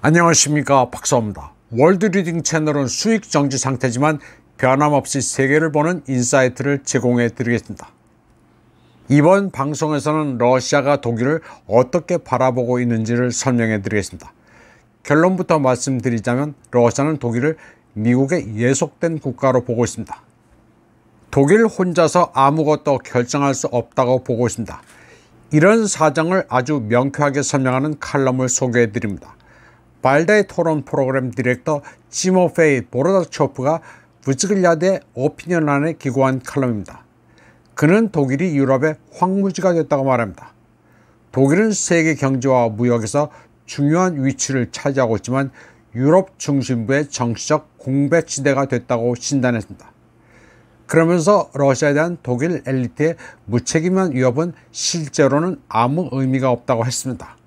안녕하십니까, 박사입니다. 월드리딩 채널은 수익 정지 상태지만 변함없이 세계를 보는 인사이트를 제공해 드리겠습니다. 이번 방송에서는 러시아가 독일을 어떻게 바라보고 있는지를 설명해 드리겠습니다. 결론부터 말씀드리자면 러시아는 독일을 미국의 예속된 국가로 보고 있습니다. 독일 혼자서 아무것도 결정할 수 없다고 보고 있습니다. 이런 사정을 아주 명쾌하게 설명하는 칼럼을 소개해 드립니다. 발다의 토론 프로그램 디렉터 지모페이 보르다초프가 브즈글야드의 오피니언란에 기고한 칼럼입니다. 그는 독일이 유럽의 황무지가 됐다고 말합니다. 독일은 세계 경제와 무역에서 중요한 위치를 차지하고 있지만 유럽 중심부의 정치적 공백지대가 됐다고 진단했습니다. 그러면서 러시아에 대한 독일 엘리트의 무책임한 위협은 실제로는 아무 의미가 없다고 했습니다.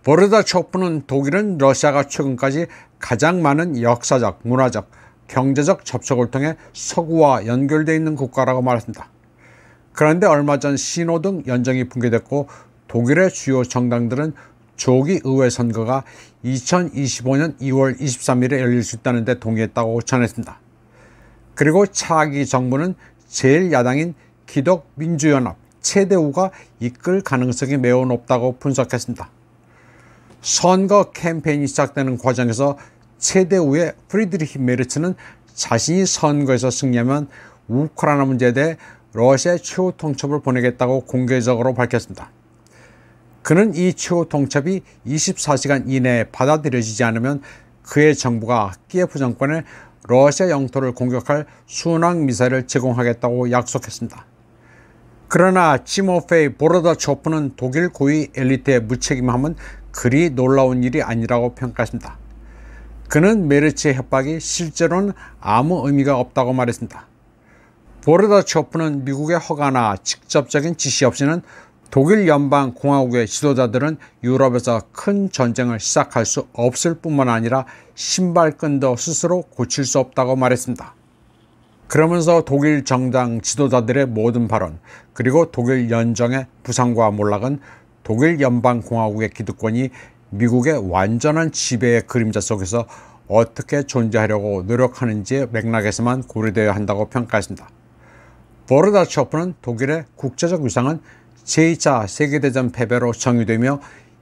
보르다초프는 독일은 러시아가 최근까지 가장 많은 역사적, 문화적, 경제적 접촉을 통해 서구와 연결되어 있는 국가라고 말했습니다. 그런데 얼마 전 신호등 연정이 붕괴됐고 독일의 주요 정당들은 조기 의회 선거가 2025년 2월 23일에 열릴 수 있다는 데 동의했다고 전했습니다. 그리고 차기 정부는 제1야당인 기독민주연합, 체데우가 이끌 가능성이 매우 높다고 분석했습니다. 선거 캠페인이 시작되는 과정에서 체데우의 프리드리히 메르츠는 자신이 선거에서 승리하면 우크라이나 문제에 대해 러시아의 최후 통첩을 보내겠다고 공개적으로 밝혔습니다. 그는 이 최후 통첩이 24시간 이내에 받아들여지지 않으면 그의 정부가 키예프 정권에 러시아 영토를 공격할 순항 미사일을 제공하겠다고 약속했습니다. 그러나 지모페이 보르다초프는 독일 고위 엘리트의 무책임함은 그리 놀라운 일이 아니라고 평가했습니다. 그는 메르츠의 협박이 실제로는 아무 의미가 없다고 말했습니다. 보르다초프는 미국의 허가나 직접적인 지시 없이는 독일 연방공화국의 지도자들은 유럽에서 큰 전쟁을 시작할 수 없을 뿐만 아니라 신발끈도 스스로 고칠 수 없다고 말했습니다. 그러면서 독일 정당 지도자들의 모든 발언, 그리고 독일 연정의 부상과 몰락은 독일 연방공화국의 기득권이 미국의 완전한 지배의 그림자 속에서 어떻게 존재하려고 노력하는지의 맥락에서만 고려되어야 한다고 평가했습니다. 보르다초프는 독일의 국제적 위상은 제2차 세계대전 패배로 정의되며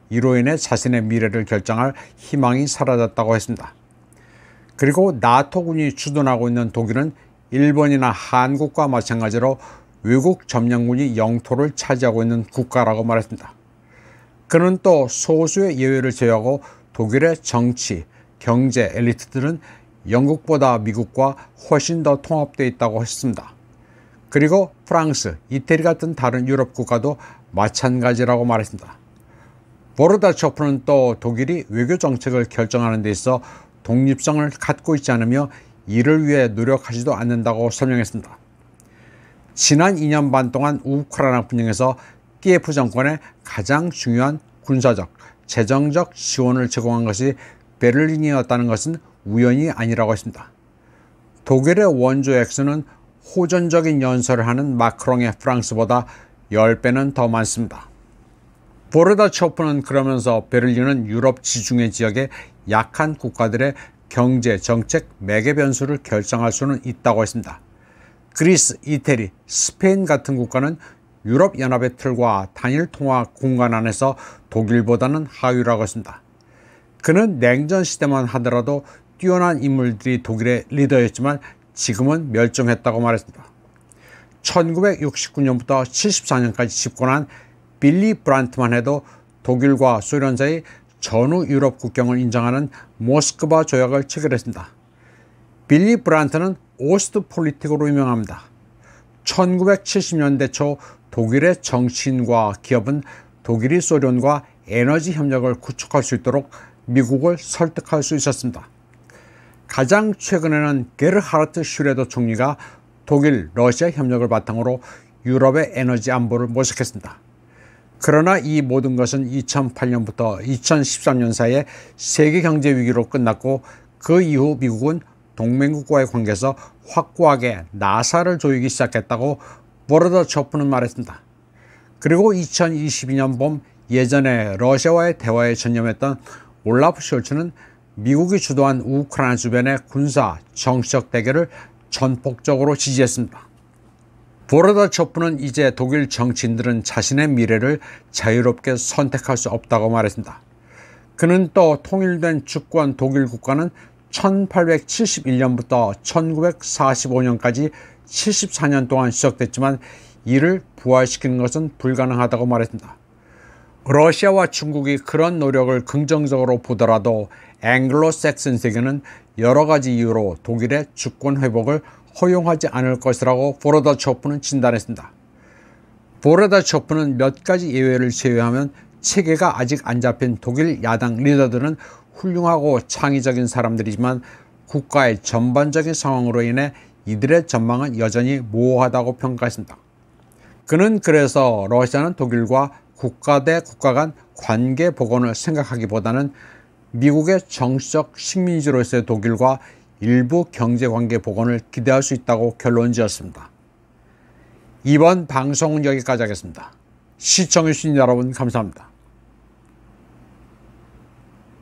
이로 인해 자신의 미래를 결정할 희망이 사라졌다고 했습니다. 그리고 나토군이 주둔하고 있는 독일은 일본이나 한국과 마찬가지로 외국 점령군이 영토를 차지하고 있는 국가라고 말했습니다. 그는 또 소수의 예외를 제외하고 독일의 정치, 경제 엘리트들은 영국보다 미국과 훨씬 더 통합되어 있다고 했습니다. 그리고 프랑스, 이태리 같은 다른 유럽 국가도 마찬가지라고 말했습니다. 보르다초프는 또 독일이 외교 정책을 결정하는 데 있어 독립성을 갖고 있지 않으며 이를 위해 노력하지도 않는다고 설명했습니다. 지난 2년 반 동안 우크라이나 분쟁에서 키예프 정권에 가장 중요한 군사적, 재정적 지원을 제공한 것이 베를린이었다는 것은 우연이 아니라고 했습니다. 독일의 원조 액수는 호전적인 연설을 하는 마크롱의 프랑스보다 10배는 더 많습니다. 보르다초프는 그러면서 베를린은 유럽 지중해 지역의 약한 국가들의 경제, 정책, 매개 변수를 결정할 수는 있다고 했습니다. 그리스, 이태리, 스페인 같은 국가는 유럽연합의 틀과 단일 통화 공간 안에서 독일보다는 하위라고 했습니다. 그는 냉전 시대만 하더라도 뛰어난 인물들이 독일의 리더였지만 지금은 멸종했다고 말했습니다. 1969년부터 74년까지 집권한 빌리 브란트만 해도 독일과 소련 사이 전후 유럽 국경을 인정하는 모스크바 조약을 체결했습니다. 빌리 브란트는 오스트폴리틱으로 유명합니다. 1970년대 초 독일의 정치인과 기업은 독일이 소련과 에너지 협력을 구축할 수 있도록 미국을 설득할 수 있었습니다. 가장 최근에는 게르하르트 슈레더 총리가 독일, 러시아 협력을 바탕으로 유럽의 에너지 안보를 모색했습니다. 그러나 이 모든 것은 2008년부터 2013년 사이에 세계 경제 위기로 끝났고 그 이후 미국은 동맹국과의 관계에서 확고하게 나사를 조이기 시작했다고 보르다초프는 말했습니다. 그리고 2022년 봄 예전에 러시아와의 대화에 전념했던 올라프 숄츠는 미국이 주도한 우크라이나 주변의 군사, 정치적 대결을 전폭적으로 지지했습니다. 보르다초프는 이제 독일 정치인들은 자신의 미래를 자유롭게 선택할 수 없다고 말했습니다. 그는 또 통일된 주권 독일 국가는 1871년부터 1945년까지 74년 동안 지속됐지만 이를 부활시키는 것은 불가능하다고 말했습니다. 러시아와 중국이 그런 노력을 긍정적으로 보더라도 앵글로색슨 세계는 여러 가지 이유로 독일의 주권 회복을 허용하지 않을 것이라고 보르다초프는 진단했습니다. 보르다초프는 몇 가지 예외를 제외하면 체계가 아직 안 잡힌 독일 야당 리더들은 훌륭하고 창의적인 사람들이지만 국가의 전반적인 상황으로 인해 이들의 전망은 여전히 모호하다고 평가했습니다. 그는 그래서 러시아는 독일과 국가 대 국가 간 관계 복원을 생각하기보다는 미국의 정치적 식민지로서의 독일과 일부 경제관계 복원을 기대할 수 있다고 결론지었습니다. 이번 방송은 여기까지 하겠습니다. 시청해주신 여러분 감사합니다.